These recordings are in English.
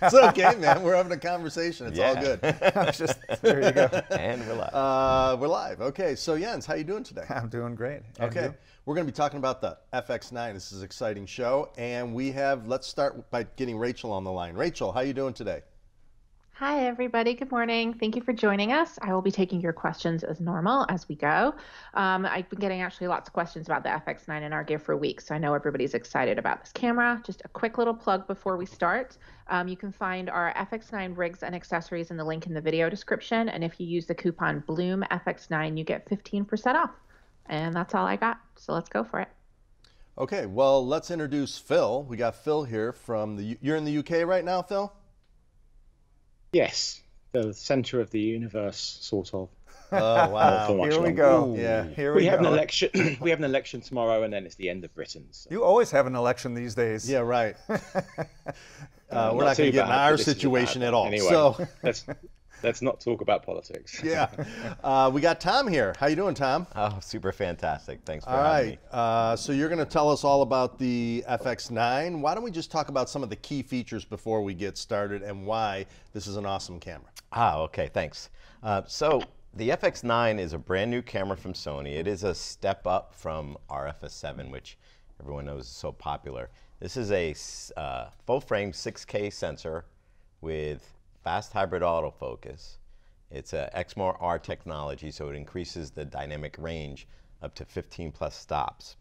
It's okay, man. We're having a conversation. It's all Yeah. good. There you go. And we're live. We're live. Okay, so Jens, how you doing today? I'm doing great. And Okay, you? we're going to be talking about the FX9. This is an exciting show, and let's start by getting Rachel on the line. Rachel, how you doing today? Hi, everybody. Good morning. Thank you for joining us. I will be taking your questions as normal as we go. I've been getting actually lots of questions about the FX9 in our gear for weeks, so I know everybody's excited about this camera. Just a quick little plug before we start. You can find our FX9 rigs and accessories in the link in the video description, and if you use the coupon BLOOMFX9, you get 15% off. And that's all I got, so let's go for it. Okay, well, let's introduce Phil. We got Phil here you're in the UK right now, Phil? Yes, the center of the universe, sort of. Oh, wow. Here we go. Yeah. Here We we have an go. election. We have an election tomorrow, and then it's the end of Britain. So. You always have an election these days. Yeah, right. We're not going too to get in bad, our but this is a situation bad at one. all. Anyway, So, let's not talk about politics. yeah. We got Tom here. How you doing, Tom? Oh, super fantastic. Thanks for All having me. right. So you're going to tell us all about the FX9. Why don't we just talk about some of the key features before we get started and why this is an awesome camera? Okay, thanks. So the FX9 is a brand new camera from Sony. It is a step up from our FS7, which everyone knows is so popular. This is a full frame 6K sensor with fast hybrid autofocus. It's a Exmor R technology, so it increases the dynamic range up to 15 plus stops.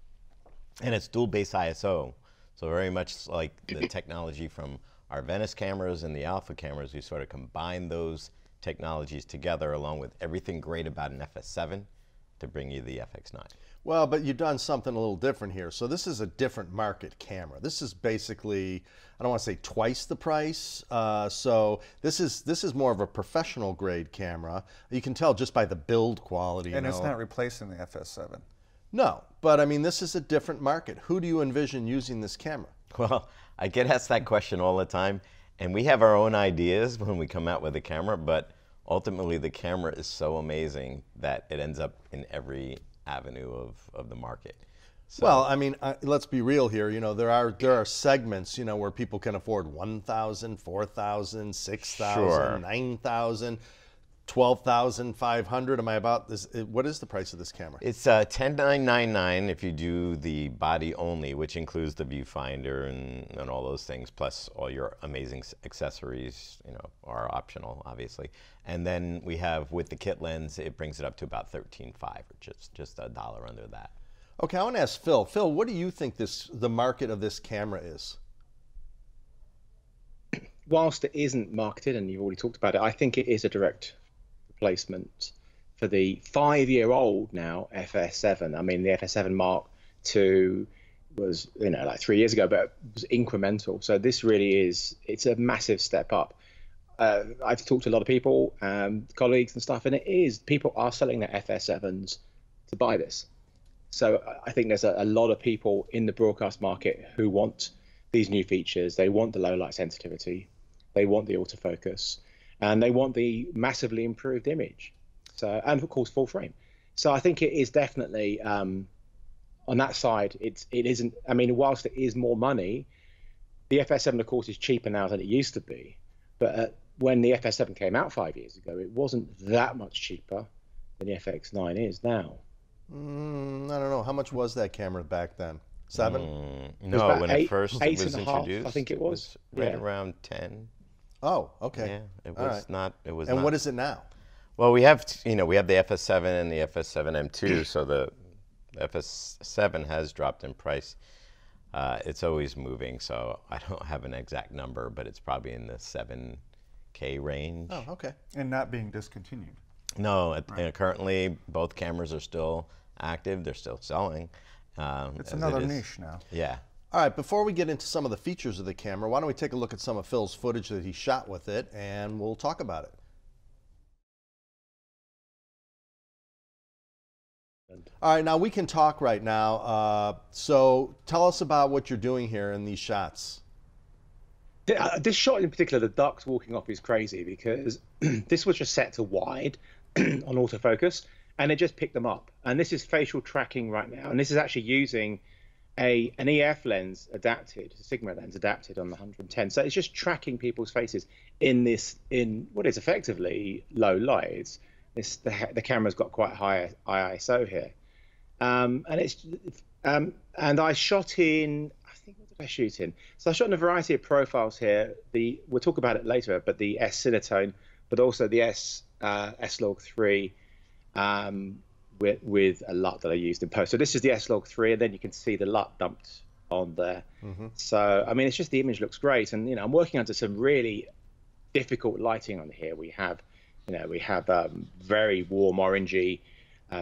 And it's dual base ISO, so very much like the technology from our Venice cameras and the Alpha cameras. We sort of combine those technologies together along with everything great about an FS7 to bring you the FX9. Well, but you've done something a little different here. So this is a different market camera. This is basically, I don't want to say twice the price. So this is more of a professional grade camera. You can tell just by the build quality. And it's not replacing the FS7. No, but I mean, this is a different market. Who do you envision using this camera? Well, I get asked that question all the time, and we have our own ideas when we come out with a camera, but ultimately the camera is so amazing that it ends up in every avenue of the market. So, Well, I mean, let's be real here. You know, there are segments, you know, where people can afford 1,000, 4,000, 6,000, Sure. 9,000, 12,500. Am I about this? What is the price of this camera? it's $10,999 if you do the body only, which includes the viewfinder and all those things, plus all your amazing accessories, you know, are optional, obviously. And then we have, with the kit lens, it brings it up to about $13,500, or just a dollar under that. Okay, I want to ask Phil. Phil, what do you think the market of this camera is? Whilst it isn't marketed, and you've already talked about it, I think it is a direct replacement for the 5-year-old now FS7. I mean, the FS7 Mark II was, you know, like 3 years ago, but it was incremental. So this really it's a massive step up. I've talked to a lot of people, colleagues and stuff, and people are selling their FS7s to buy this. So I think there's a lot of people in the broadcast market who want these new features. They want the low light sensitivity, they want the autofocus, and they want the massively improved image. So, and of course, full frame. So I think it is definitely on that side. It isn't. I mean, whilst it is more money, the FS7 of course is cheaper now than it used to be. But when the FS7 came out 5 years ago, it wasn't that much cheaper than the FX9 is now. I don't know. How much was that camera back then? 7? No, about when it first eight was and a half, introduced, I think it was. right Yeah. around 10. Oh, okay. Yeah, it All was right. not. It was. And not. what is it now? Well, we have we have the FS7 and the FS7 M2, so the FS7 has dropped in price. It's always moving, so I don't have an exact number, but it's probably in the 7K range. Oh, okay. And not being discontinued. No, currently both cameras are still active. They're still selling. It's as another it is. niche now. Yeah. All right, before we get into some of the features of the camera, why don't we take a look at some of Phil's footage that he shot with it, and we'll talk about it. All right, now we can talk right now. So tell us about what you're doing here in these shots. This shot in particular, the ducks walking off, is crazy because this was just set to wide on autofocus, and it just picked them up. And this is facial tracking right now, and this is actually using an EF lens adapted, a Sigma lens adapted on the 110. So it's just tracking people's faces in what is effectively low light. The camera's got quite high ISO here, and I shot in. I think what did I shoot in? So I shot in a variety of profiles here. We'll talk about it later, but the S Cinetone, but also the S-Log3. With a LUT that I used in post. So this is the S-Log3, and then you can see the LUT dumped on there. So, I mean, it's just the image looks great. And, I'm working under some really difficult lighting on here. We have, very warm orangey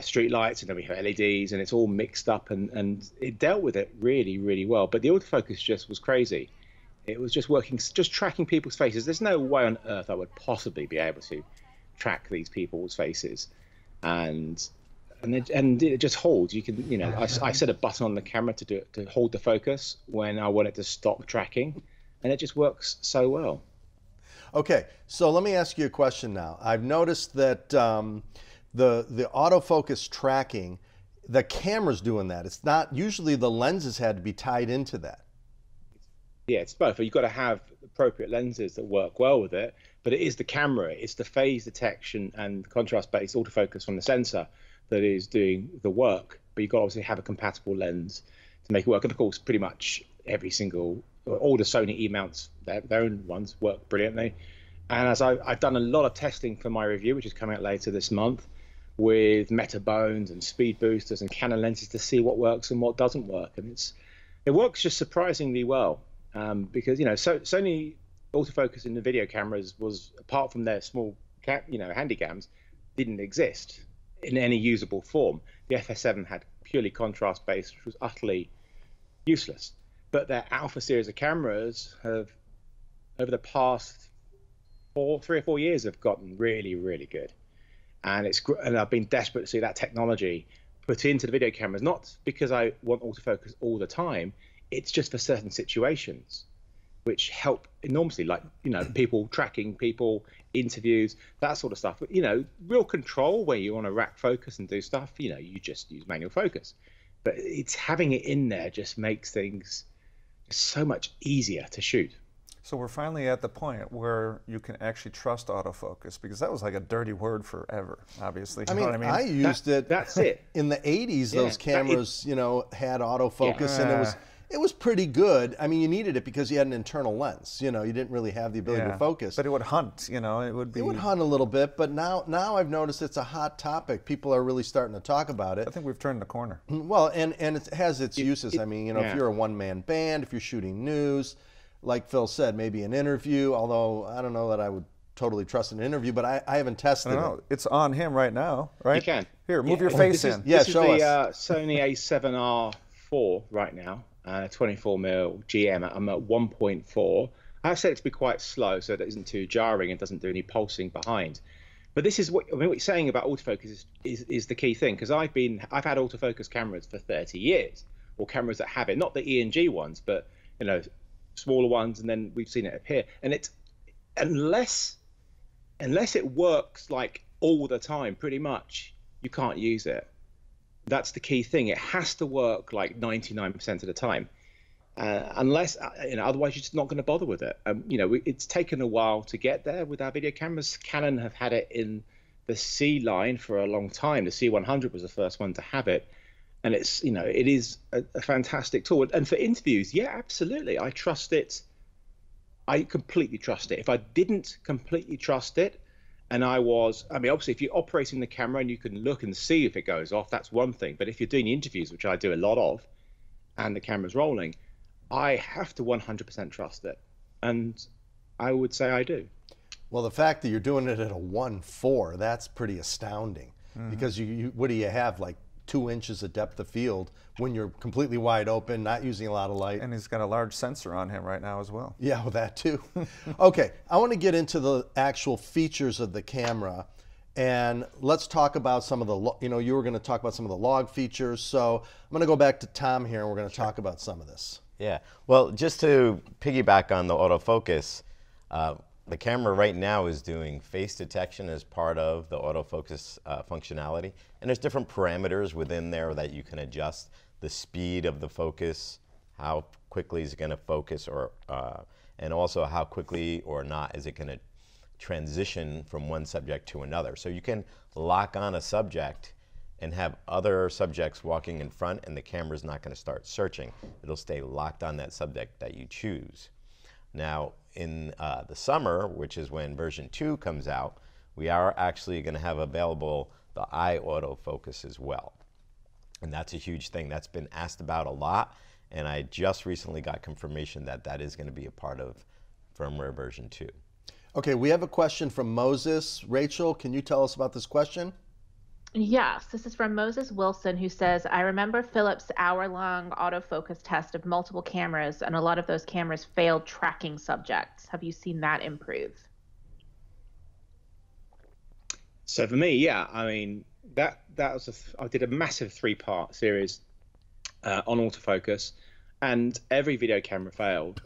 street lights, and then we have LEDs, and it's all mixed up, and it dealt with it really, really well. But the autofocus just was crazy. It was just working, just tracking people's faces. There's no way on earth I would possibly be able to track these people's faces. And it just holds. You can, I set a button on the camera to hold the focus when I want it to stop tracking, and it just works so well. Okay, so let me ask you a question now. I've noticed that the autofocus tracking, the camera's doing that. It's not usually the lenses had to be tied into that. Yeah, it's both. You've got to have appropriate lenses that work well with it, but it is the camera, it's the phase detection and contrast-based autofocus from the sensor that is doing the work. But you've got to obviously have a compatible lens to make it work. And of course, pretty much all the Sony E-mounts, their own ones, work brilliantly. And as I've done a lot of testing for my review, which is coming out later this month, with Metabones and speed boosters and Canon lenses to see what works and what doesn't work. And it works just surprisingly well. Because Sony autofocus in the video cameras was, apart from their small handycams, didn't exist in any usable form. The FS7 had purely contrast based, which was utterly useless. But their Alpha series of cameras have, over the past 3 or 4 years, have gotten really, really good. And I've been desperate to see that technology put into the video cameras, not because I want autofocus all the time. It's just for certain situations, which help enormously, like, people tracking people, interviews, that sort of stuff. But, real control where you want to rack focus and do stuff, you just use manual focus. But it's having it in there just makes things so much easier to shoot. So we're finally at the point where you can actually trust autofocus, because that was like a dirty word forever, obviously. I mean, I used it. That's it. In the 80s, those cameras, had autofocus, and it was pretty good. I mean, you needed it because you had an internal lens. You didn't really have the ability to focus. But it would hunt, it would hunt a little bit, but now I've noticed it's a hot topic. People are really starting to talk about it. I think we've turned the corner. Well, and it has its uses. I mean, if you're a one-man band, if you're shooting news, like Phil said, maybe an interview, although I don't know that I would totally trust an interview, but I haven't tested it. It's on him right now, right? You can. Here, move your face in. This is the Sony A7R4 right now. 24mm GM. I'm at 1.4. I've set it to be quite slow so that it isn't too jarring and doesn't do any pulsing behind. But this is what you're saying about autofocus is the key thing, because I've had autofocus cameras for 30 years, or cameras that have it, not the E&G ones, but smaller ones, and then we've seen it appear. And it's unless it works like all the time, pretty much, you can't use it. That's the key thing. It has to work like 99% of the time, unless otherwise you're just not going to bother with it. It's taken a while to get there with our video cameras. Canon have had it in the C line for a long time. The C100 was the first one to have it, and it is a fantastic tool. And for interviews, yeah, absolutely, I trust it. I completely trust it. If I didn't completely trust it, and obviously, if you're operating the camera and you can look and see if it goes off, that's one thing. But if you're doing interviews, which I do a lot of, and the camera's rolling, I have to 100% trust it. And I would say I do. Well, the fact that you're doing it at a 1.4, that's pretty astounding. Because what do you have, like 2 inches of depth of field when you're completely wide open, not using a lot of light. And he's got a large sensor on him right now as well. Yeah, well, that too. Okay, I want to get into the actual features of the camera, and let's talk about some of the, you were going to talk about some of the log features, so I'm going to go back to Tom here, and we're going to talk about some of this. Yeah, well, just to piggyback on the autofocus, the camera right now is doing face detection as part of the autofocus functionality. And there's different parameters within there that you can adjust. The speed of the focus, how quickly is it going to focus, or and also how quickly or not is it going to transition from one subject to another. So you can lock on a subject and have other subjects walking in front, and the camera's not going to start searching. It'll stay locked on that subject that you choose. Now, in the summer, which is when version 2 comes out, we are actually going to have available the eye autofocus as well. And that's a huge thing. That's been asked about a lot, and I just recently got confirmation that that is going to be a part of firmware version 2. Okay, we have a question from Moses. Rachel, can you tell us about this question? Yes, this is from Moses Wilson, who says, I remember Philips' hour-long autofocus test of multiple cameras, and a lot of those cameras failed tracking subjects. Have you seen that improve? So for me, yeah, I mean, that was I did a massive 3-part series on autofocus, and every video camera failed.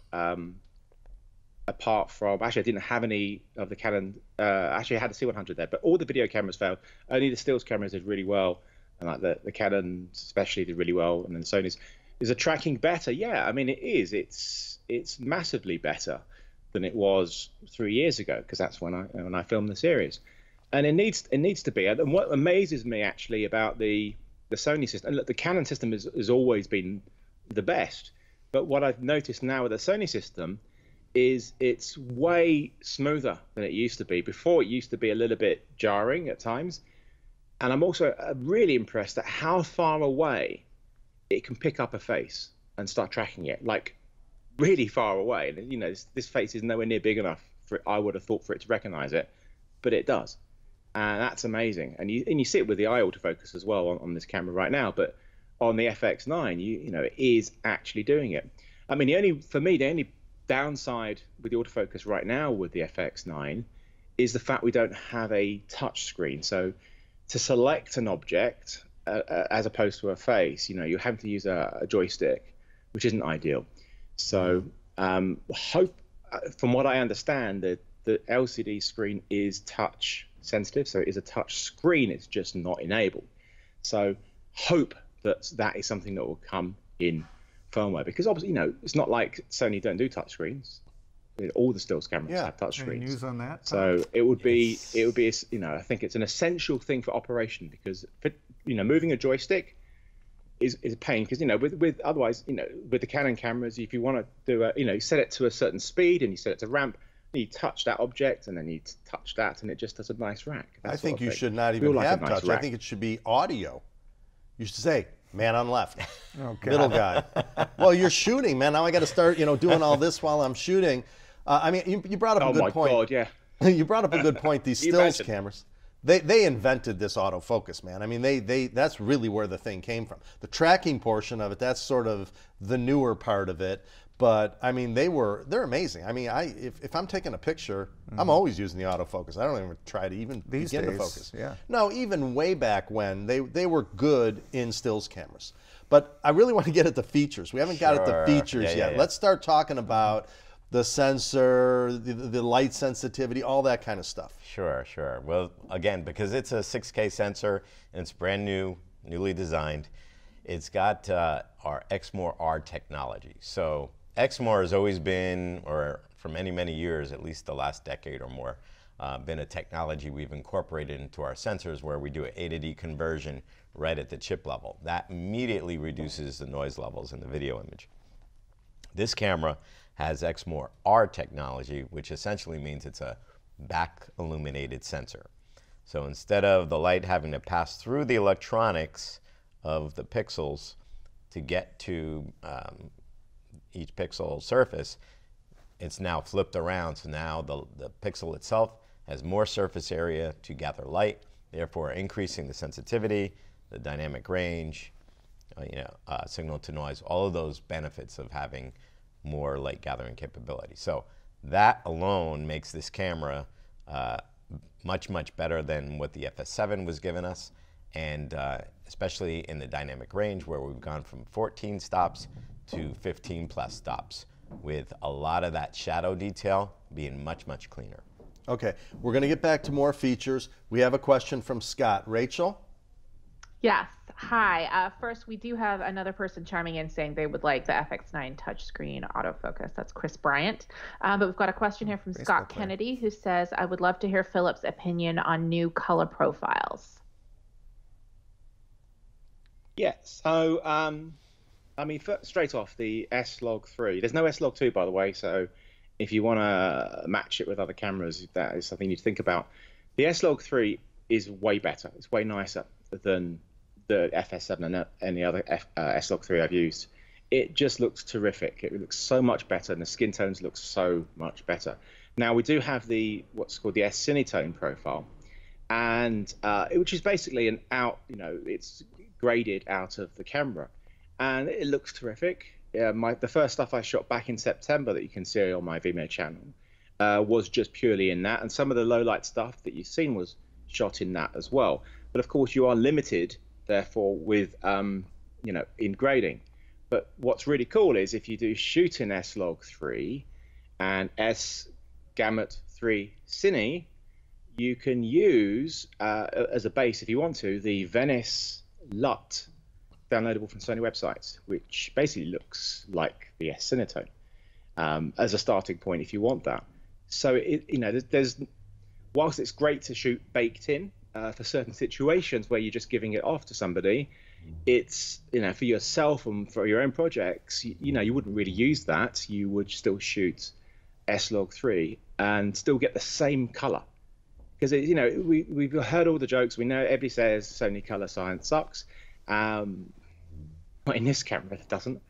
Apart from, actually, I didn't have any of the Canon. Actually, I had the C100 there, but all the video cameras failed. Only the stills cameras did really well, and like the Canon especially did really well, and then Sony's. Is the tracking better? Yeah, I mean it is. It's massively better than it was 3 years ago, because that's when I filmed the series, and it needs to be. And what amazes me actually about the Sony system, and look, the Canon system has always been the best, but what I've noticed now with the Sony system is it's way smoother than it used to be. Before, it used to be a little bit jarring at times. And I'm also really impressed at how far away it can pick up a face and start tracking it, like really far away. And, you know, this face is nowhere near big enough for it, I would have thought, for it to recognize it, but it does. And that's amazing. And you see it with the eye autofocus as well on this camera right now, but on the FX9, you know, it is actually doing it. I mean, the only downside with the autofocus right now with the FX9 is the fact we don't have a touch screen. So to select an object as opposed to a face, you know, you have to use a joystick, which isn't ideal. So from what I understand, that the LCD screen is touch sensitive, so it is a touch screen, it's just not enabled. So hope that is something that will come in firmware, because obviously, you know, it's not like Sony don't do touchscreens. All the stills cameras have touch screens. Any news on that? So it would be, you know, I think it's an essential thing for operation, because you know, moving a joystick is a pain, because, you know, with otherwise, you know, with the Canon cameras, if you want to do you know, you set it to a certain speed and you set it to ramp, you touch that object and then you touch that, and it just does a nice rack. I think you should not even have touch. I think it should be audio. You should say, man on left, middle guy. Well, you're shooting, man. Now I got to start, you know, doing all this while I'm shooting. I mean, you brought up a good point. Oh my God, yeah. You brought up a good point. These stills cameras, they invented this autofocus, man. I mean, that's really where the thing came from. The tracking portion of it, that's sort of the newer part of it. But I mean, they're amazing. I mean, if I'm taking a picture, I'm always using the autofocus. I don't even try to even begin to focus. Yeah. No, even way back when they were good in stills cameras. But I really want to get at the features. We haven't got at the features yet. Let's start talking about the sensor, the light sensitivity, all that kind of stuff. Sure. Well, again, because it's a 6K sensor and it's brand new, newly designed, it's got our Exmor R technology. So Exmor has always been, or for many, many years, at least the last decade or more, been a technology we've incorporated into our sensors, where we do an A to D conversion right at the chip level. That immediately reduces the noise levels in the video image. This camera has Exmor R technology, which essentially means it's a back illuminated sensor. So instead of the light having to pass through the electronics of the pixels to get to each pixel surface, it's now flipped around. So now the pixel itself has more surface area to gather light, therefore increasing the sensitivity, the dynamic range, signal to noise, all of those benefits of having more light gathering capability. So that alone makes this camera much, much better than what the FS7 was giving us, and especially in the dynamic range, where we've gone from 14 stops to 15 plus stops with a lot of that shadow detail being much, much cleaner. Okay, we're going to get back to more features. We have a question from Scott. Rachel? Yes. Hi. First, we do have another person chiming in saying they would like the FX9 touchscreen autofocus. That's Chris Bryant. But we've got a question here from Scott Kennedy who says, I would love to hear Philip's opinion on new color profiles. Yeah, so, I mean, straight off, the S-Log3. There's no S-Log2, by the way, so if you want to match it with other cameras, that is something you need to think about. The S-Log3 is way better. It's way nicer than the FS7 and any other S-Log3 I've used. It just looks terrific. It looks so much better, and the skin tones look so much better. Now, we do have what's called the S-Cinetone profile, and which is basically it's graded out of the camera, and it looks terrific. The first stuff I shot back in September that you can see on my Vimeo channel was just purely in that, and some of the low light stuff that you've seen was shot in that as well. But of course, you are limited, therefore, with in grading. But what's really cool is if you do shoot in S-Log3 and S-Gamut3 Cine, you can use as a base, if you want to, the Venice LUT downloadable from Sony websites, which basically looks like the S-Cinetone as a starting point if you want that. So there's whilst it's great to shoot baked in for certain situations where you're just giving it off to somebody, it's for yourself and for your own projects, you wouldn't really use that. You would still shoot S-Log3 and still get the same color, because we've heard all the jokes. We know everybody says Sony color science sucks. But in this camera, it doesn't.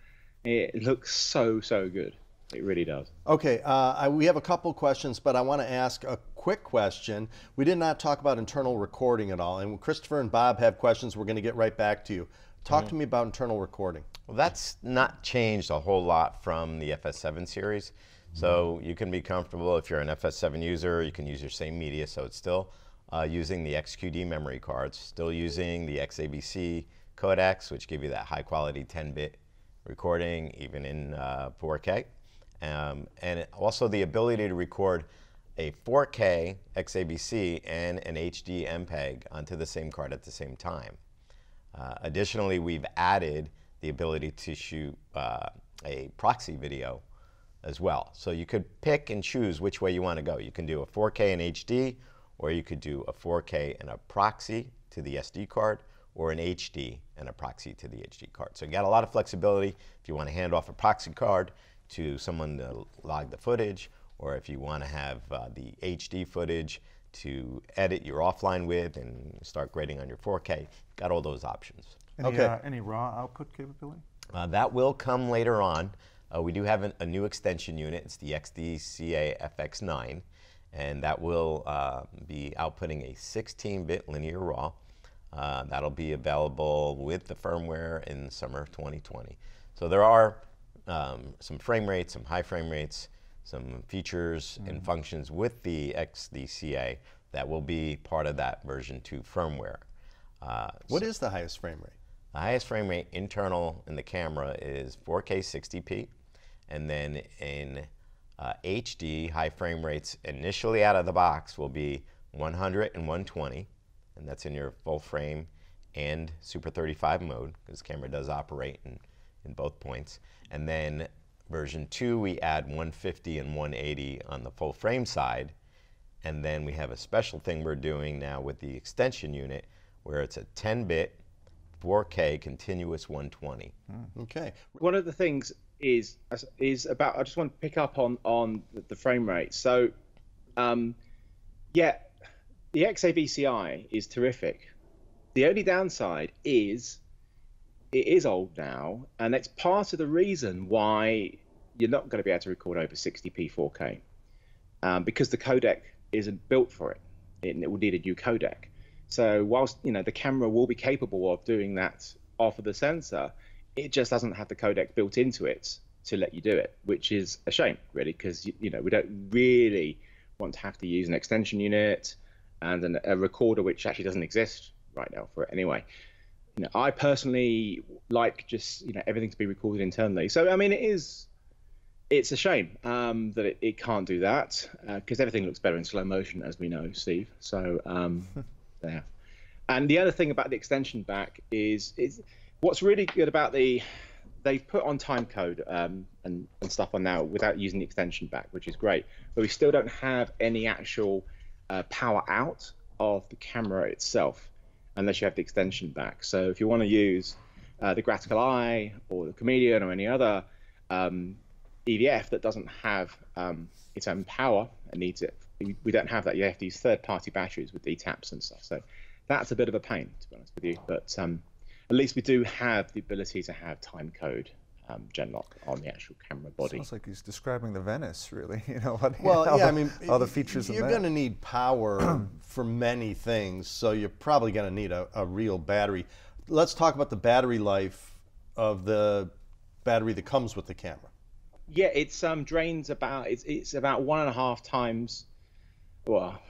It looks so good. It really does. Okay, we have a couple questions, but I want to ask a quick question. We did not talk about internal recording at all, and Christopher and Bob have questions. We're going to get right back to you. Talk to me about internal recording. Well, that's not changed a whole lot from the FS7 series. So you can be comfortable if you're an FS7 user, you can use your same media, so it's still using the XQD memory cards, still using the XAVC codecs, which give you that high quality 10-bit recording, even in 4K. And also the ability to record a 4K XAVC and an HD MPEG onto the same card at the same time. Additionally, we've added the ability to shoot a proxy video as well. So you could pick and choose which way you want to go. You can do a 4K in HD, or you could do a 4K and a proxy to the SD card, or an HD and a proxy to the HD card. So you got a lot of flexibility if you want to hand off a proxy card to someone to log the footage, or if you want to have the HD footage to edit your offline with and start grading on your 4K. Got all those options. Any raw output capability? That will come later on. We do have a new extension unit. It's the XDCA FX9, and that will be outputting a 16-bit linear RAW. That'll be available with the firmware in summer of 2020. So there are some frame rates, some high frame rates, some features and functions with the XDCA that will be part of that version 2 firmware. What is the highest frame rate? The highest frame rate internal in the camera is 4K 60p, and then in HD, high frame rates initially out of the box will be 100 and 120, and that's in your full frame and Super 35 mode, because the camera does operate in both points. And then version 2, we add 150 and 180 on the full frame side, and then we have a special thing we're doing now with the extension unit, where it's a 10-bit 4K continuous 120. Okay. One of the things is about, I just want to pick up on the frame rate. So, yeah, the XAVCI is terrific. The only downside is it is old now, and that's part of the reason why you're not going to be able to record over 60p 4K, because the codec isn't built for it. It will need a new codec. So whilst the camera will be capable of doing that off of the sensor, it just doesn't have the codec built into it to let you do it, which is a shame, really, because we don't really want to have to use an extension unit and a recorder which actually doesn't exist right now for it anyway. I personally like just everything to be recorded internally. So I mean, it is It's a shame that it can't do that because everything looks better in slow motion, as we know, Steve. So there. And the other thing about the extension back is what's really good about they've put on time code and stuff on now without using the extension back, which is great. But we still don't have any actual power out of the camera itself unless you have the extension back. So if you want to use the Graphical Eye or the Chameleon or any other EVF that doesn't have its own power and needs it, we don't have that. You have to use third-party batteries with DTAPs and stuff. So that's a bit of a pain, to be honest with you. But at least we do have the ability to have time code gen lock on the actual camera body. Sounds like he's describing the Venice, really. You know, I mean, all the features of that. You're going to need power for many things, so you're probably going to need a real battery. Let's talk about the battery life of the battery that comes with the camera. Yeah, it's drains about it's about 1.5 times. Well,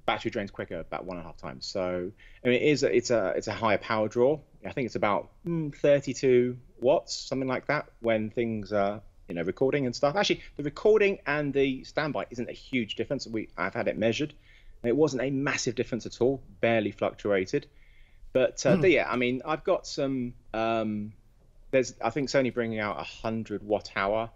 battery drains quicker about 1.5 times. So I mean, it's a higher power draw. I think it's about 32 watts, something like that, when things are recording and stuff. Actually, the recording and the standby isn't a huge difference. I've had it measured, and it wasn't a massive difference at all. Barely fluctuated. But yeah, I mean, I've got some. I think Sony bringing out 100 watt-hour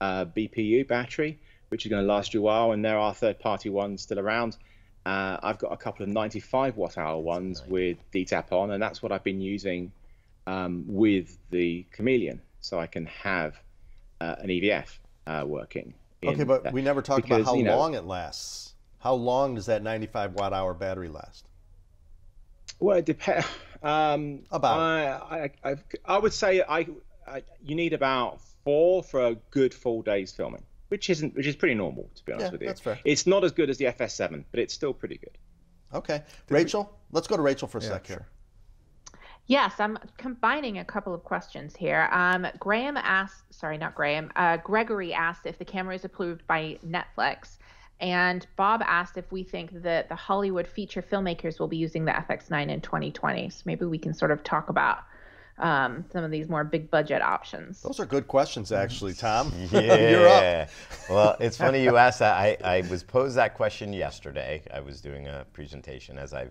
BPU battery, which is going to last you a while, and there are third-party ones still around. I've got a couple of 95 watt-hour ones with DTAP on, and that's what I've been using with the Chameleon, so I can have an EVF working. Okay, but we never talked about how long it lasts. How long does that 95 watt-hour battery last? Well, it depends. About. I would say you need about 4 for a good full day's filming. Which is pretty normal, to be honest with you. That's fair. It's not as good as the FS7, but it's still pretty good. Okay. Rachel, let's go to Rachel for a sec here. Yes, I'm combining a couple of questions here. Graham asked, sorry, not Graham, Gregory asked if the camera is approved by Netflix. And Bob asked if we think that the Hollywood feature filmmakers will be using the FX9 in 2020. So maybe we can sort of talk about some of these more big budget options. Those are good questions, actually, Tom. Yeah. You're up. Well, it's funny you asked that. I was posed that question yesterday. I was doing a presentation, as I've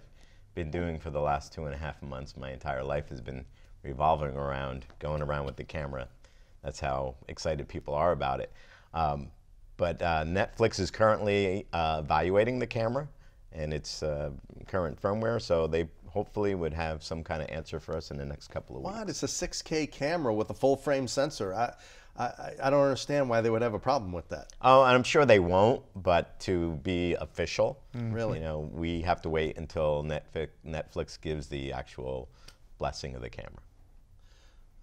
been doing for the last 2.5 months. My entire life has been revolving around going around with the camera. That's how excited people are about it. But Netflix is currently evaluating the camera and its current firmware, so they hopefully would have some kind of answer for us in the next couple of weeks. What? It's a 6K camera with a full frame sensor. I don't understand why they would have a problem with that. Oh, and I'm sure they won't, but to be official, Really? we have to wait until Netflix gives the actual blessing of the camera.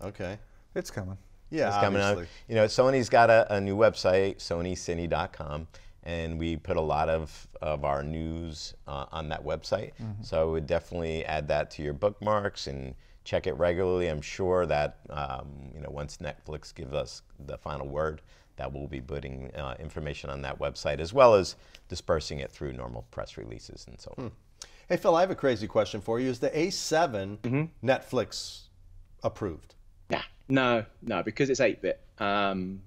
Okay. It's coming. Yeah, It's coming out. Sony's got a new website, sonyscine.com, and we put a lot of our news on that website. So I would definitely add that to your bookmarks and check it regularly. I'm sure that once Netflix gives us the final word, that we'll be putting information on that website, as well as dispersing it through normal press releases and so on. Hey, Phil, I have a crazy question for you. Is the A7 Netflix approved? No, because it's 8-bit.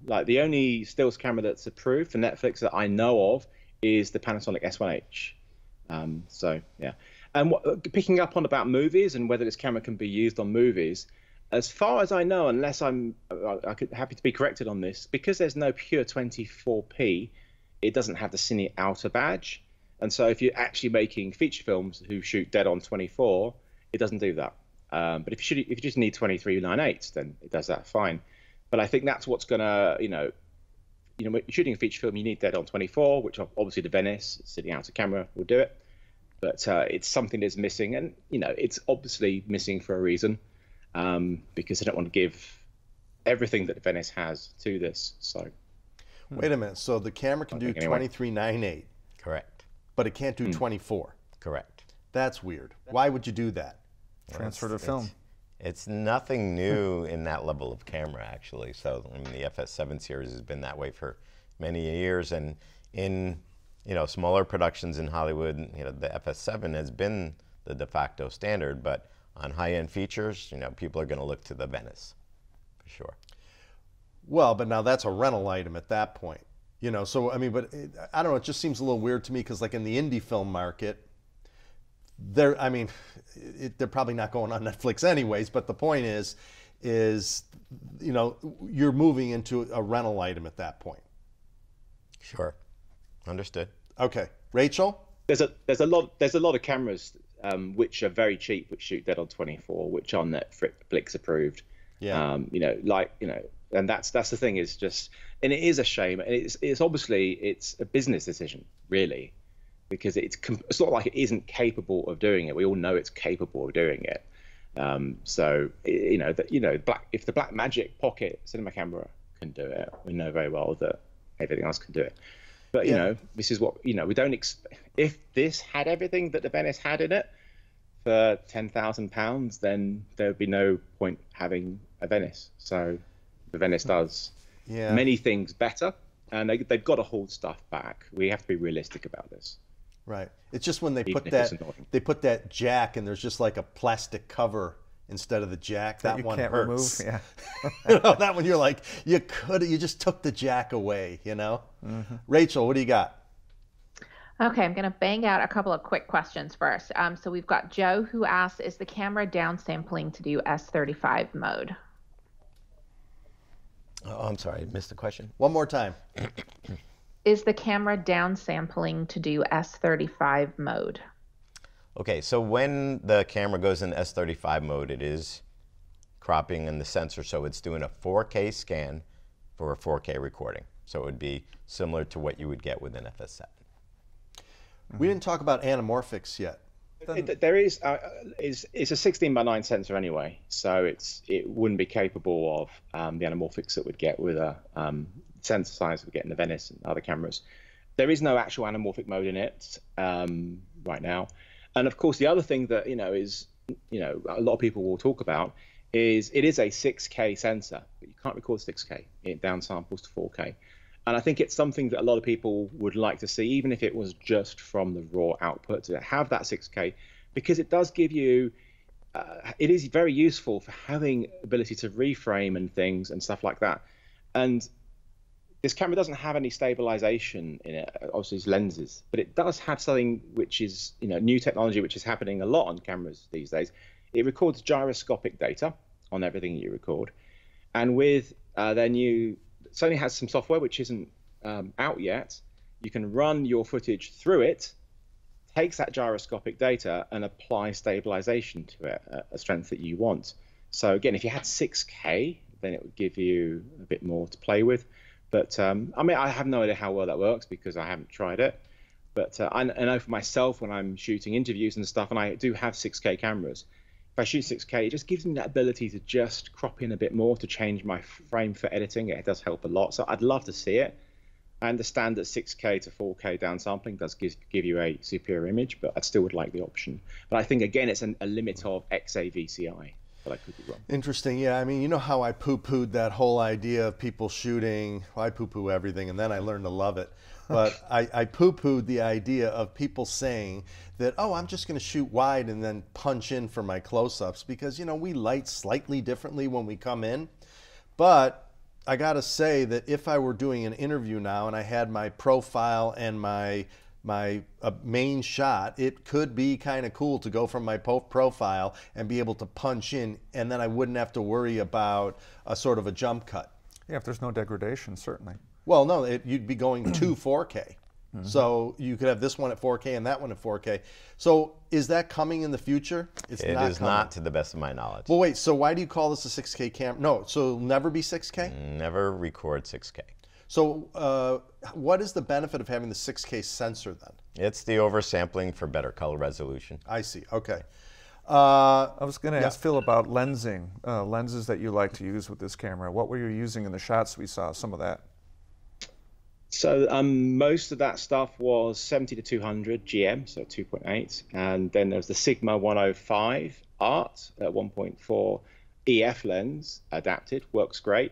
Like the only stills camera that's approved for Netflix that I know of is the Panasonic S1H. So yeah. And picking up on about movies and whether this camera can be used on movies, as far as I know, unless I'm happy to be corrected on this, because there's no pure 24p, it doesn't have the Cine Outer badge. And so if you're actually making feature films who shoot dead on 24, it doesn't do that. But if you just need 2398, then it does that fine. But I think that's what's gonna, when you're shooting a feature film, you need dead on 24, which obviously the Venice sitting out of camera will do it. But it's something that's missing, and it's obviously missing for a reason, because I don't want to give everything that the Venice has to this. So wait a minute. So the camera can do 2398, Correct. but it can't do 24. Correct. That's weird. Why would you do that? Transfer to film. It's nothing new in that level of camera, actually. So I mean, the FS7 series has been that way for many years, and in smaller productions in Hollywood, the FS7 has been the de facto standard. But on high-end features, people are going to look to the Venice, for sure. Well, but now that's a rental item at that point. You know, so I mean, but I don't know, it just seems a little weird to me because like in the indie film market, I mean, they're probably not going on Netflix anyways, but the point is, you know, you're moving into a rental item at that point. Sure. Understood. Okay. Rachel? There's a lot of cameras which are very cheap, which shoot dead on 24, which are Netflix approved. Yeah. You know, and that's the thing, is just, and it is a shame. And it's obviously it's a business decision, really, because it's not like it isn't capable of doing it. We all know it's capable of doing it. So if the Blackmagic Pocket cinema camera can do it, we know very well that everything else can do it. But you know, this is what, you know, we don't expect. If this had everything that the Venice had in it for £10,000, then there would be no point having a Venice. So the Venice does many things better, and they've got to hold stuff back. We have to be realistic about this. Right. It's just when they put that jack and there's just like a plastic cover instead of the jack, that one can't hurts. remove. Yeah. You know, that one you're like, you just took the jack away, you know? Mm-hmm. Rachel, what do you got? Okay, I'm going to bang out a couple of quick questions first. So we've got Joe who asks, is the camera downsampling to do S35 mode? Oh, I'm sorry, I missed the question. One more time. Is the camera downsampling to do S35 mode? Okay, so when the camera goes in S35 mode, it is cropping in the sensor, so it's doing a 4K scan for a 4K recording. So it would be similar to what you would get with an FS7. We didn't talk about anamorphics yet. There is it's a 16:9 sensor anyway, so it wouldn't be capable of the anamorphics that we'd get with a sensor size we get in the Venice and other cameras. There is no actual anamorphic mode in it right now. And of course, the other thing that is a lot of people will talk about is it is a 6K sensor, but you can't record 6K. It downsamples to 4K. And I think it's something that a lot of people would like to see, even if it was just from the raw output, to have that 6K, because it does give you, it is very useful for having ability to reframe and things and stuff like that. And this camera doesn't have any stabilization in it, obviously it's lenses, but it does have something which is, new technology, which is happening a lot on cameras these days. It records gyroscopic data on everything you record. And with their new, Sony has some software which isn't out yet. You can run your footage through it, takes that gyroscopic data and apply stabilization to it at a strength that you want. So again, if you had 6K, then it would give you a bit more to play with. But I mean, I have no idea how well that works because I haven't tried it. But I know for myself, when I'm shooting interviews and stuff, and I do have 6K cameras, if I shoot 6K, it just gives me that ability to just crop in a bit more to change my frame for editing. It does help a lot. So I'd love to see it. I understand that 6K to 4K downsampling does give you a superior image, but I still would like the option. But I think, again, it's a limit of XAVCI. But I could be wrong. Interesting. Yeah, I mean, you know how I poo-pooed that whole idea of people shooting, well, I poo-poo everything, and then I learned to love it. But I poo-pooed the idea of people saying that, oh, I'm just going to shoot wide and then punch in for my close-ups because, we light slightly differently when we come in. But I got to say that if I were doing an interview now and I had my profile and my main shot, it could be kind of cool to go from my profile and be able to punch in, and then I wouldn't have to worry about a sort of a jump cut. Yeah, if there's no degradation, certainly. Well, no, you'd be going to 4K. Mm-hmm. So you could have this one at 4K and that one at 4K. So is that coming in the future? It is not, to the best of my knowledge. Well, wait, so why do you call this a 6K camera? No, so it'll never be 6K? Never record 6K. So what is the benefit of having the 6K sensor then? It's the oversampling for better color resolution. I see, okay. I was going to ask Phil about lensing, lenses that you like to use with this camera. What were you using in the shots we saw, some of that? So most of that stuff was 70 to 200 GM, so 2.8. And then there was the Sigma 105 Art at 1.4 EF lens adapted, works great.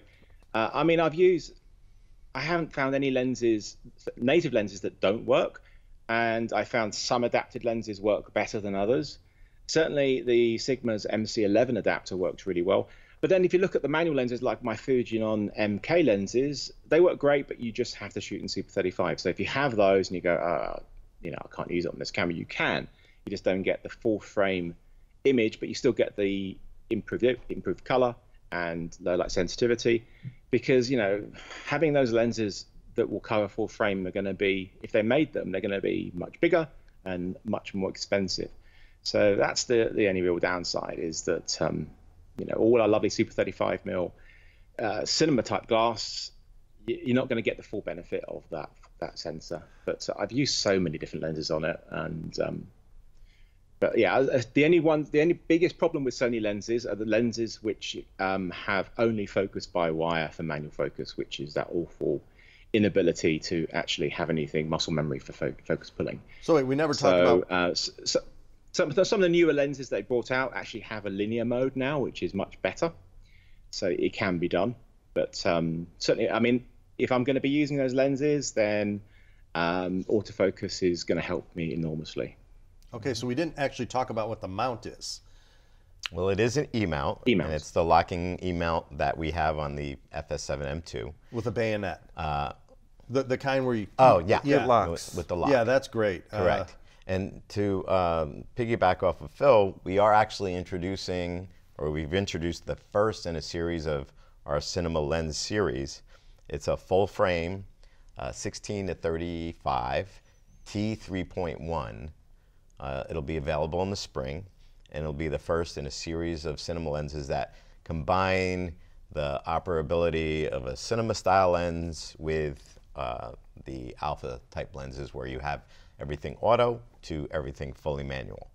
I mean, I haven't found any lenses, native lenses, that don't work. And I found some adapted lenses work better than others. Certainly the Sigma's MC11 adapter works really well. But then if you look at the manual lenses like my Fujinon MK lenses, they work great, but you just have to shoot in Super 35. So if you have those and you go, I can't use it on this camera, you can. You just don't get the full frame image, but you still get the improved color and low light sensitivity, because having those lenses that will cover full frame are going to be, if they made them, they're going to be much bigger and much more expensive. So that's the only real downside, is that all our lovely Super 35mm cinema type glass, you're not going to get the full benefit of that sensor. But I've used so many different lenses on it, and but yeah, the only biggest problem with Sony lenses are the lenses which have only focus by wire for manual focus, which is that awful inability to actually have anything muscle memory for focus pulling. So wait, we never talked about. Some of the newer lenses they brought out actually have a linear mode now, which is much better. So it can be done, but certainly, I mean, if I'm going to be using those lenses, then autofocus is going to help me enormously. Okay, so we didn't actually talk about what the mount is. Well, it is an E-mount, and it's the locking E-mount that we have on the FS7 M2. With a bayonet. The kind where you... Oh, yeah. It locks. With the lock. Yeah, that's great. Correct. And to piggyback off of Phil, we are actually introducing, or we've introduced the first in a series of our cinema lens series. It's a full frame, 16 to 35, T3.1. It'll be available in the spring, and it'll be the first in a series of cinema lenses that combine the operability of a cinema style lens with the alpha type lenses, where you have everything auto to everything fully manual.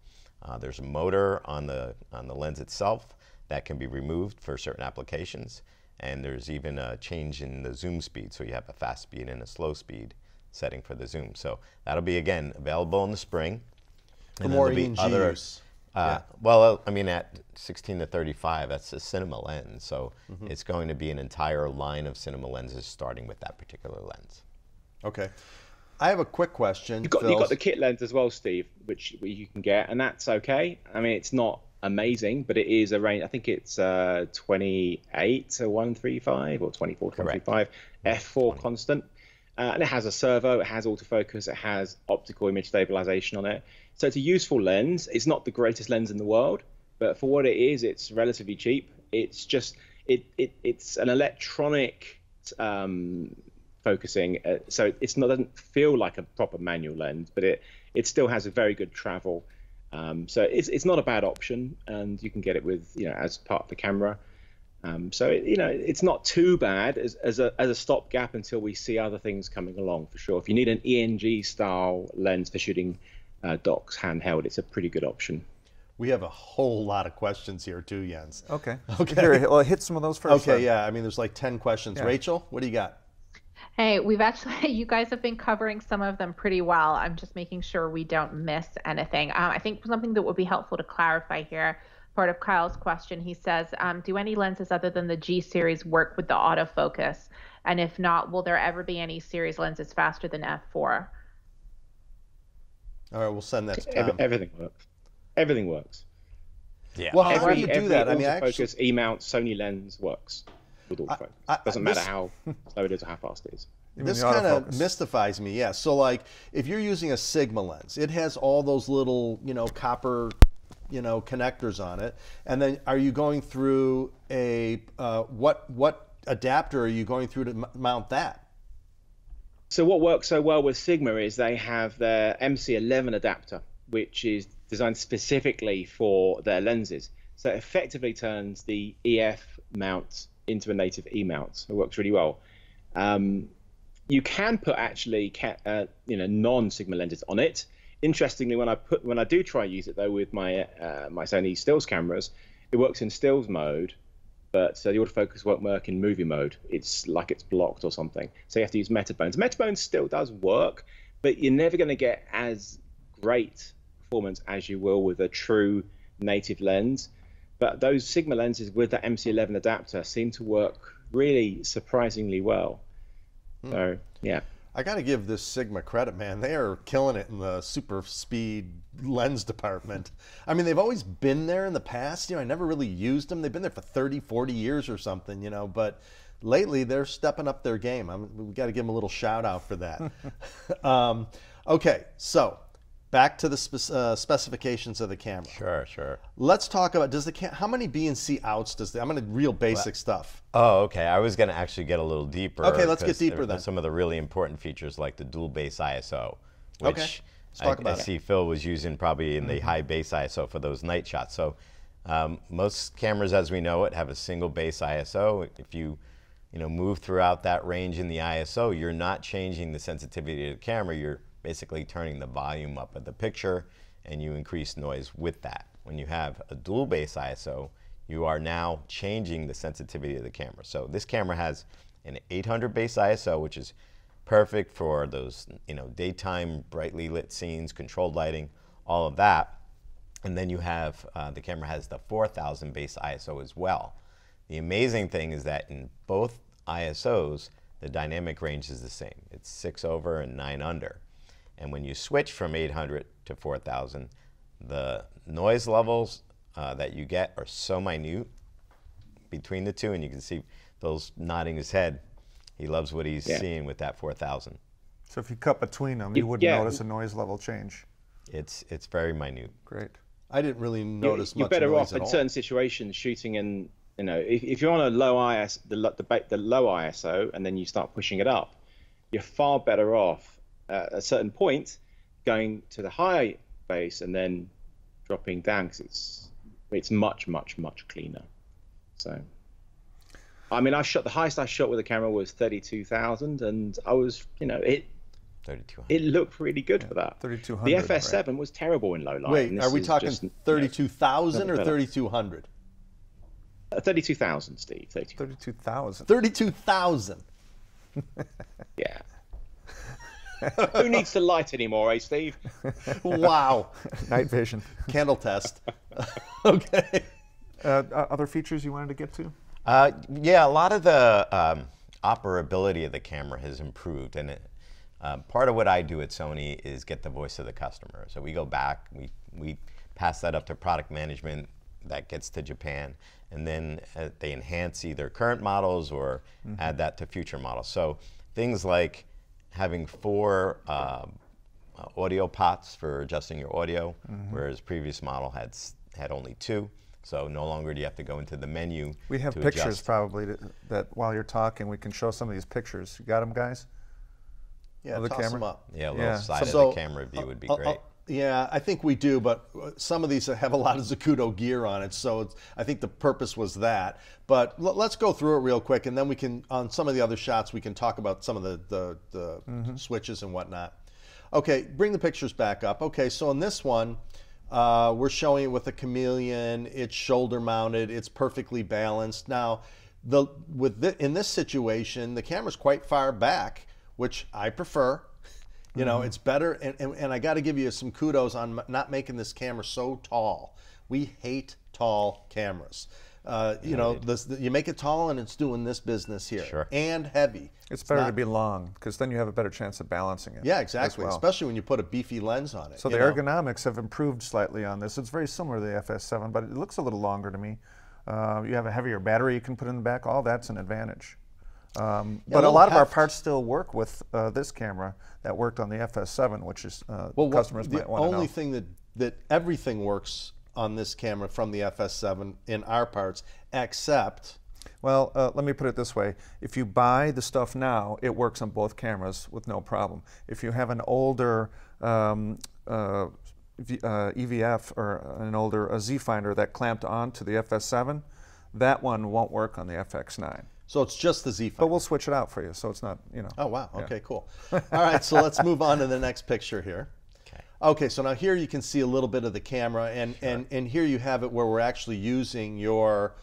There's a motor on the lens itself that can be removed for certain applications, and there's even a change in the zoom speed, so you have a fast speed and a slow speed setting for the zoom. So that'll be, again, available in the spring. For more E&G use. Well, I mean, at 16 to 35, that's a cinema lens, so it's going to be an entire line of cinema lenses starting with that particular lens. Okay. I have a quick question. You've got the kit lens as well, Steve, which you can get, and that's okay. I mean, it's not amazing, but it is a range. I think it's 28 to 135 or 24 to 135 f4 constant, and it has a servo, it has autofocus, it has optical image stabilization on it. So it's a useful lens. It's not the greatest lens in the world, but for what it is, it's relatively cheap. It's just it's an electronic focusing, so it doesn't feel like a proper manual lens, but it still has a very good travel. So it's not a bad option, and you can get it with as part of the camera. So it's not too bad as a stopgap until we see other things coming along, for sure. If you need an ENG style lens for shooting docs handheld, it's a pretty good option. We have a whole lot of questions here too, Jens. Okay. Here, well, hit some of those first. Okay, yeah. I mean, there's like 10 questions. Yeah. Rachel, what do you got? Hey, you guys have been covering some of them pretty well. I'm just making sure we don't miss anything. I think something that would be helpful to clarify here, part of Kyle's question, he says, do any lenses other than the G series work with the autofocus? And if not, will there ever be any series lenses faster than f4? All right, we'll send that to Tom. Everything works. Everything works. Yeah. Well, how do you do that? I mean, autofocus, E-mount, Sony lens works with autofocus. Doesn't matter how slow it is or how fast it is. This kind of mystifies me, yeah. So, like, if you're using a Sigma lens, it has all those little, copper, connectors on it, and then are you going through a what adapter are you going through to mount that? So what works so well with Sigma is they have their MC11 adapter, which is designed specifically for their lenses. So it effectively turns the EF mount into a native E mount. It works really well. You can put actually non-Sigma lenses on it. Interestingly, when I do try use it though with my my Sony stills cameras, it works in stills mode, but the autofocus won't work in movie mode. It's like it's blocked or something. So you have to use Metabones. Metabones still does work, but you're never going to get as great performance as you will with a true native lens. But those Sigma lenses with that MC11 adapter seem to work really surprisingly well. So yeah. I got to give this Sigma credit, man. They are killing it in the super speed lens department. I mean, they've always been there in the past. You know, I never really used them. They've been there for 30, 40 years or something, you know, but lately they're stepping up their game. We've got to give them a little shout out for that. Okay, so back to the specifications of the camera. Sure, sure. Let's talk about, how many B and C outs does I'm going to real basic stuff. Oh, okay. I was going to actually get a little deeper. Okay, let's get deeper then. Some of the really important features like the dual base ISO, which I see Phil was using probably in the high base ISO for those night shots. So most cameras, as we know it, have a single base ISO. If you move throughout that range in the ISO, you're not changing the sensitivity of the camera. You're basically turning the volume up of the picture, and you increase noise with that. When you have a dual base ISO, you are now changing the sensitivity of the camera. So this camera has an 800 base ISO, which is perfect for those daytime brightly lit scenes, controlled lighting, all of that. And then you have, the camera has the 4000 base ISO as well. The amazing thing is that in both ISOs, the dynamic range is the same. It's 6 over and 9 under. And when you switch from 800 to 4000, the noise levels that you get are so minute between the two, and you can see Phil's nodding his head. He loves what he's seeing with that 4000. So if you cut between them, you wouldn't notice a noise level change. It's very minute. Great. I didn't really notice much You're better noise off at in all. certain situations shooting in, if you're on a low the low ISO, and then you start pushing it up, you're far better off at a certain point going to the high base and then dropping down, because it's much cleaner. So I mean, the highest I shot with a camera was 32,000, and I was, it looked really good for that. 3200. The FS7 was terrible in low light. Wait, are we talking 32,000 or 3,200? 32,000, Steve. 32,000. 32,000. Yeah. Who needs to light anymore, eh, Steve? Wow. Night vision. Candle test. Okay. Other features you wanted to get to? Yeah, a lot of the operability of the camera has improved, and part of what I do at Sony is get the voice of the customer. So we go back, we pass that up to product management, that gets to Japan, and then they enhance either current models or add that to future models. So things like having 4 audio pots for adjusting your audio, whereas previous model had only 2. So no longer do you have to go into the menu. We have pictures probably that while you're talking, we can show some of these pictures. You got them, guys? Yeah, the toss camera? them up. Yeah, a little side of the camera view would be great. Yeah, I think we do, but some of these have a lot of Zacuto gear on it, so I think the purpose was that. But let's go through it real quick, and then we can, on some of the other shots, we can talk about some of the switches and whatnot. Okay, bring the pictures back up. Okay, so in this one, we're showing it with a chameleon. It's shoulder mounted. It's perfectly balanced. Now, in this situation, the camera's quite far back, which I prefer. You know, it's better, and I got to give you some kudos on not making this camera so tall. We hate tall cameras. You know, you make it tall and it's doing this business here. Sure. And heavy. It's better to be long, because then you have a better chance of balancing it. Yeah, exactly. Well. Especially when you put a beefy lens on it. So the ergonomics have improved slightly on this. It's very similar to the FS7, but it looks a little longer to me. You have a heavier battery you can put in the back. All that's an advantage. But a lot of our parts still work with this camera that worked on the FS7, which is customers might want to know. The only thing that everything works on this camera from the FS7 in our parts, except... Well, let me put it this way. If you buy the stuff now, it works on both cameras with no problem. If you have an older EVF or an older Z finder that clamped onto the FS7, that one won't work on the FX9. So it's just the Z finder. But we'll switch it out for you, so it's not, you know. Oh, wow. Okay, cool. All right, so let's move on to the next picture here. Okay, so now here you can see a little bit of the camera, and here you have it where we're actually using your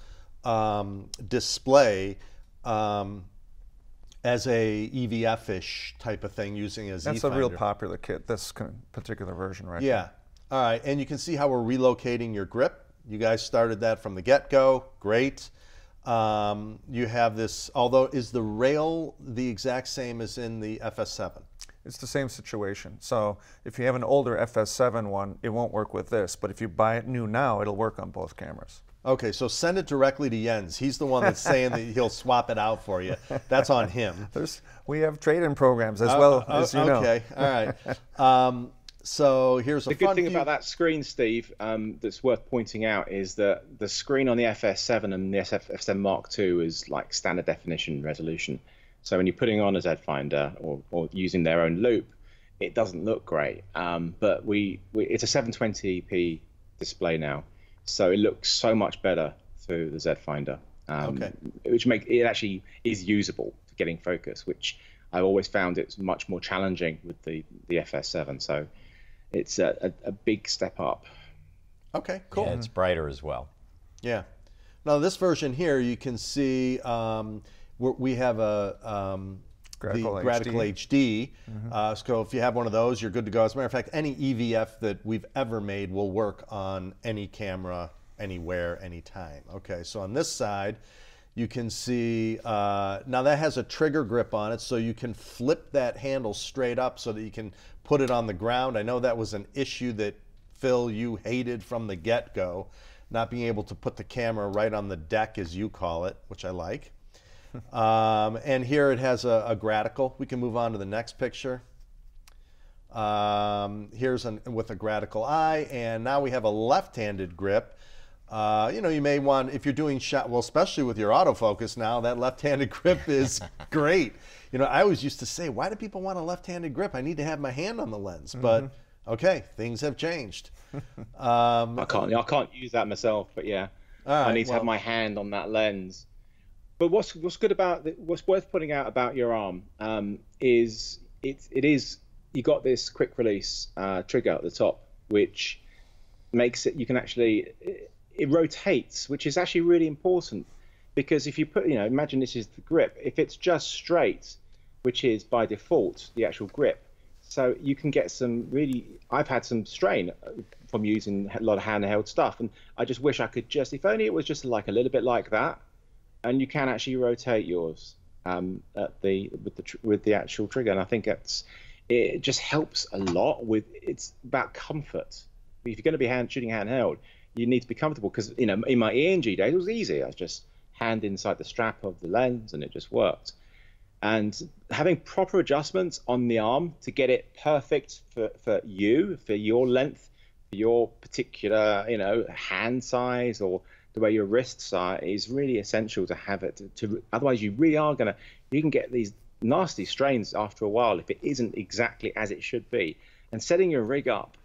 display as a EVF-ish type of thing, using a Z That's finder. a real popular kit, this particular version right Yeah. All right, and you can see how we're relocating your grip. You guys started that from the get-go. Great. You have this, although is the rail the exact same as in the FS7? It's the same situation. So if you have an older FS7 one, it won't work with this. But if you buy it new now, it'll work on both cameras. Okay, so send it directly to Jens. He's the one that's saying that he'll swap it out for you. That's on him. We have trade-in programs as well, as you know. Okay, all right. So here's the good thing about that screen, Steve, that's worth pointing out is that the screen on the FS7 and the FS7 Mark II is like standard definition resolution. So when you're putting on a Z Finder or using their own loop, it doesn't look great. But it's a 720p display now, so it looks so much better through the Z Finder, which makes it actually is usable for getting focus, which I always found it's much more challenging with the FS7. So it's a big step up. Okay, cool. Yeah, it's brighter as well. Yeah. Now this version here, you can see we have the Gradical HD. So if you have one of those, you're good to go. As a matter of fact, any EVF that we've ever made will work on any camera, anywhere, anytime. Okay, so on this side, you can see, now that has a trigger grip on it, so you can flip that handle straight up so that you can put it on the ground. I know that was an issue that, Phil, you hated from the get-go, not being able to put the camera right on the deck, as you call it, which I like. And here it has a gradical. We can move on to the next picture. Here's with a gradical eye, and now we have a left-handed grip. You know, you may want, if you're doing shot, well, especially with your autofocus now, that left-handed grip is great. You know, I always used to say, why do people want a left-handed grip? I need to have my hand on the lens. But okay, things have changed. I can't use that myself, but yeah, I need to have my hand on that lens. But what's good about what's worth putting out about your arm is you got this quick release trigger at the top, which makes it, you can actually, it rotates, which is actually really important, because if you put, you know, imagine this is the grip. If it's just straight, which is by default the actual grip, so you can get some really, I've had some strain from using a lot of handheld stuff, and I just wish I could just, if only it was just like a little bit like that, and you can actually rotate yours with the actual trigger, and I think it just helps a lot with, it's about comfort. If you're going to be shooting handheld, you need to be comfortable, because, you know, in my E&G days it was easy. I was just hand inside the strap of the lens and it just worked. And having proper adjustments on the arm to get it perfect for your length, for your particular, you know, hand size or the way your wrists are, is really essential to have it. Otherwise, you really are you can get these nasty strains after a while if it isn't exactly as it should be. And setting your rig up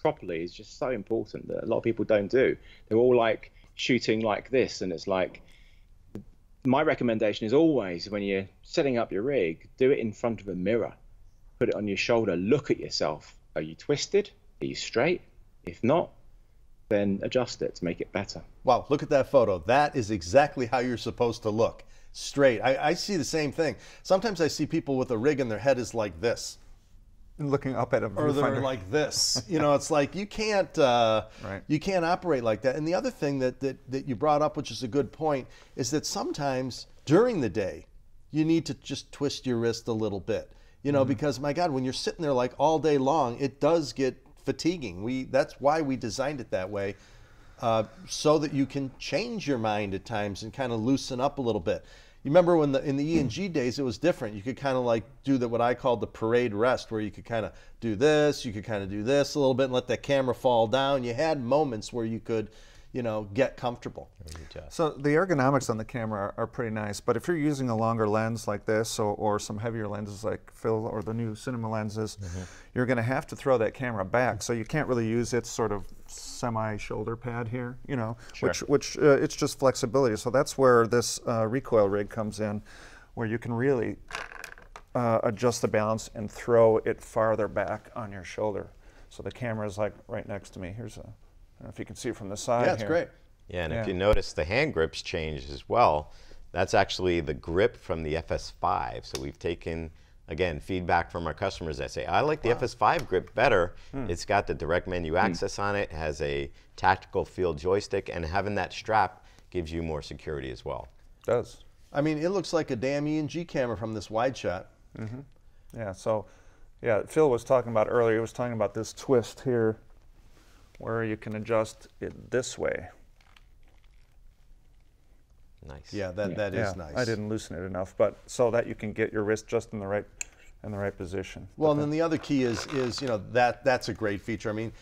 properly is just so important that a lot of people don't do. They're all like shooting like this, and it's like, my recommendation is always, when you're setting up your rig, do it in front of a mirror, put it on your shoulder, look at yourself. Are you twisted? Are you straight? If not, then adjust it to make it better. Wow, look at that photo. That is exactly how you're supposed to look. Straight. I see the same thing. Sometimes I see people with a rig and their head is like this. Looking up at a or they're like this. You know, it's like you can't you can't operate like that. And the other thing that you brought up, which is a good point, is that sometimes during the day you need to just twist your wrist a little bit. You know, because my God, when you're sitting there like all day long, it does get fatiguing. That's why we designed it that way, so that you can change your mind at times and kind of loosen up a little bit. You remember when in the E&G days it was different. You could kind of like do what I called the parade rest, where you could kind of do this, you could kind of do this a little bit and let that camera fall down. You had moments where you could, you know, get comfortable. So the ergonomics on the camera are pretty nice, but if you're using a longer lens like this, or some heavier lenses like Phil or the new cinema lenses, you're going to have to throw that camera back. So you can't really use its sort of semi-shoulder pad here, you know, which it's just flexibility. So that's where this recoil rig comes in, where you can really adjust the balance and throw it farther back on your shoulder. So the camera is like right next to me. Here's I don't know if you can see it from the side. Yeah, it's great. Yeah, and if you notice, the hand grips changed as well. That's actually the grip from the FS5. So we've taken, again, feedback from our customers that say, I like the FS5 grip better. It's got the direct menu access on it, has a tactical field joystick, and having that strap gives you more security as well. Does. I mean, it looks like a damn E&G camera from this wide shot. Yeah, so, yeah, Phil was talking about earlier, he was talking about this twist here where you can adjust it this way. Nice. Yeah, that is nice. I didn't loosen it enough, but so that you can get your wrist just in the right position. Well, and then the other key is you know, that's a great feature. I mean,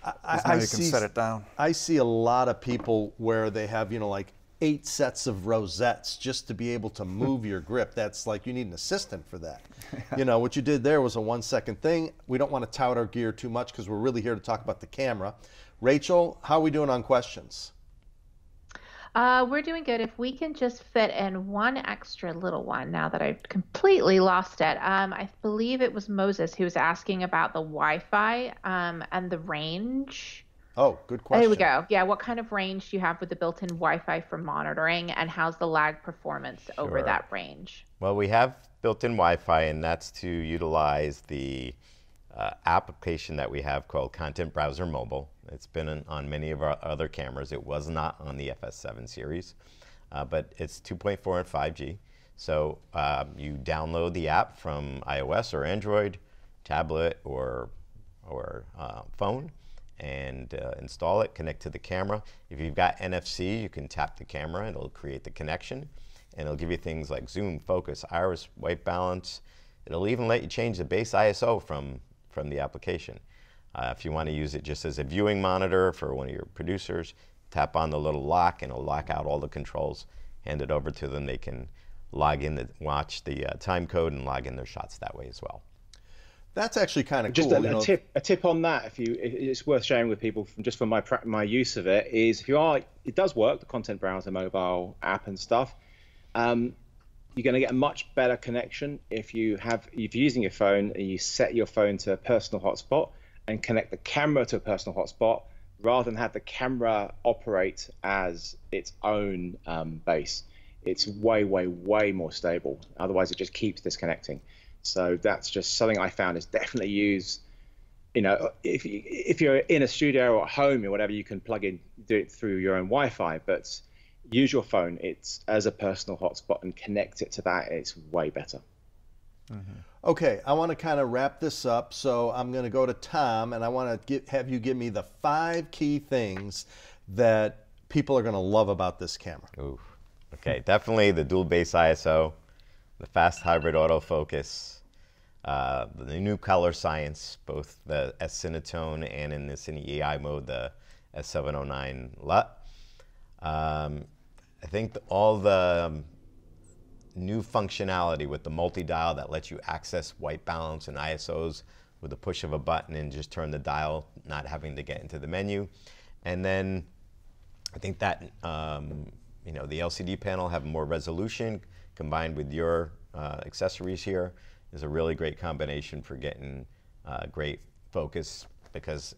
now you can set it down. I see a lot of people where they have, you know, like 8 sets of rosettes just to be able to move your grip. That's like, you need an assistant for that. You know, what you did there was a 1-second thing. We don't want to tout our gear too much because we're really here to talk about the camera. Rachel, how are we doing on questions? We're doing good. If we can just fit in one extra little one now that I've completely lost it. I believe it was Moses who was asking about the Wi-Fi and the range. Oh, good question. There we go. Yeah, what kind of range do you have with the built-in Wi-Fi for monitoring, and how's the lag performance over that range? Well, we have built-in Wi-Fi, and that's to utilize the application that we have called Content Browser Mobile. It's been on many of our other cameras. It was not on the FS7 series, but it's 2.4 and 5G. So you download the app from iOS or Android, tablet or phone, and install it, connect to the camera. If you've got NFC, you can tap the camera and it'll create the connection. And it'll give you things like zoom, focus, iris, white balance. It'll even let you change the base ISO from the application. If you want to use it just as a viewing monitor for one of your producers, tap on the little lock and it'll lock out all the controls, hand it over to them. They can log in, watch the time code and log in their shots that way as well. That's actually kind of just cool. A tip on that, it's worth sharing with people just from my use of it, is it does work, the Content Browser mobile app and stuff. You're going to get a much better connection if you're using your phone and you set your phone to a personal hotspot and connect the camera to a personal hotspot rather than have the camera operate as its own base. It's way, way, way more stable. Otherwise, it just keeps disconnecting. So that's just something I found is definitely use. You know, if you're in a studio or at home or whatever, you can plug in, do it through your own Wi-Fi, but use your phone as a personal hotspot and connect it to that. It's way better. Okay, I want to kind of wrap this up, so I'm going to go to Tom, and I want to have you give me the 5 key things that people are going to love about this camera. Ooh. Okay, definitely the dual base ISO, the fast hybrid autofocus, the new color science, both the S-Cinetone and in the Cine EI mode, the S709 LUT. I think all the new functionality with the multi-dial that lets you access white balance and ISOs with the push of a button and just turn the dial, not having to get into the menu. And then I think that you know, the LCD panel having more resolution combined with your accessories here is a really great combination for getting great focus, because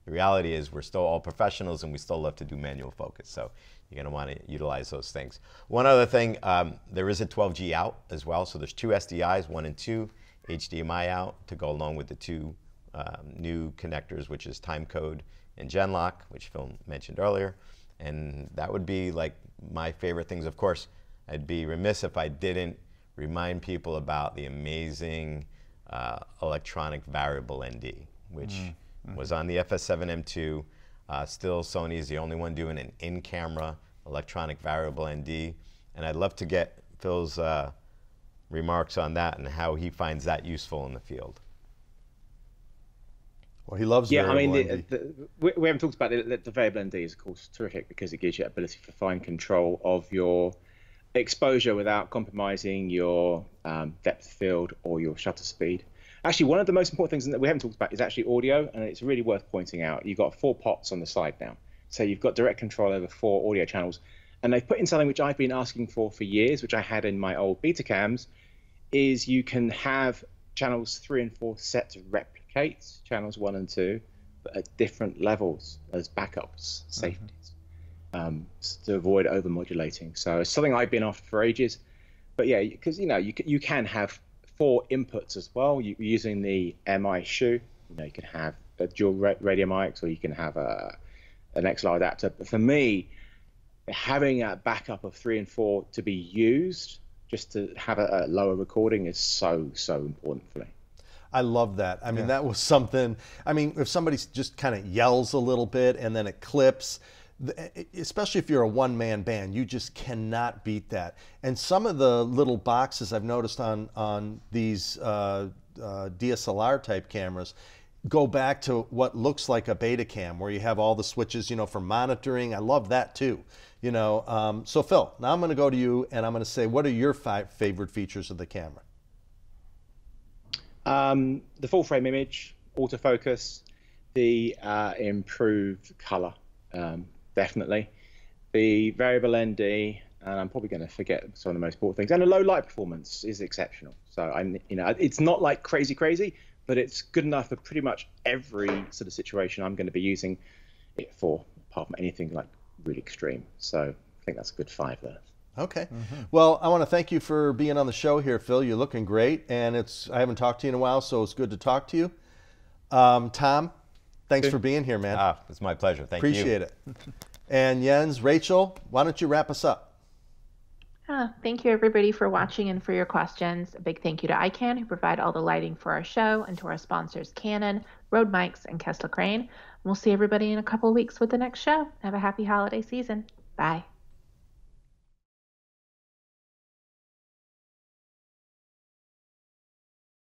the reality is we're still all professionals and we still love to do manual focus. So you're going to want to utilize those things. One other thing, there is a 12G out as well. So there's 2 SDIs, 1 and 2, HDMI out to go along with the 2 new connectors, which is timecode and Genlock, which Phil mentioned earlier. And that would be like my favorite things. Of course, I'd be remiss if I didn't remind people about the amazing electronic variable ND, which was on the FS7 M2. Still, Sony is the only one doing an in-camera electronic variable ND. And I'd love to get Phil's remarks on that and how he finds that useful in the field. Well, he loves variable ND. We haven't talked about it. The variable ND is, of course, terrific because it gives you the ability for fine control of your exposure without compromising your depth of field or your shutter speed. Actually, one of the most important things that we haven't talked about is actually audio, and it's really worth pointing out. You've got 4 pots on the side now. So you've got direct control over 4 audio channels. And they've put in something which I've been asking for years, which I had in my old Betacams, is you can have channels 3 and 4 set to replicate channels 1 and 2, but at different levels as backups, safeties, to avoid overmodulating. So it's something I've been after for ages. But yeah, because you can have 4 inputs as well. Using the MI shoe, you can have a dual radio mics, or you can have an XLR adapter. But for me, having a backup of 3 and 4 to be used just to have a lower recording is so important for me. I love that. I mean, that was something. I mean, if somebody just kind of yells a little bit and then it clips, especially if you're a one-man band, you just cannot beat that. And some of the little boxes I've noticed on these DSLR type cameras go back to what looks like a Betacam, where you have all the switches, you know, for monitoring. I love that too. You know, so Phil, now I'm going to go to you and I'm going to say, what are your 5 favorite features of the camera? The full frame image, autofocus, the improved color, definitely, the variable ND, and I'm probably going to forget some of the most important things. And the low light performance is exceptional. So you know, it's not like crazy, but it's good enough for pretty much every sort of situation I'm going to be using it for, apart from anything like really extreme. So I think that's a good 5 there. Okay. Well, I want to thank you for being on the show here, Phil. You're looking great, and I haven't talked to you in a while, so it's good to talk to you. Tom, thanks for being here, man. It's my pleasure. Thank you. Appreciate it. And Jens, Rachel, why don't you wrap us up? Thank you, everybody, for watching and for your questions. A big thank you to iCan, who provide all the lighting for our show, and to our sponsors, Canon, Rode Mics, and Kessler Crane. We'll see everybody in a couple of weeks with the next show. Have a happy holiday season. Bye.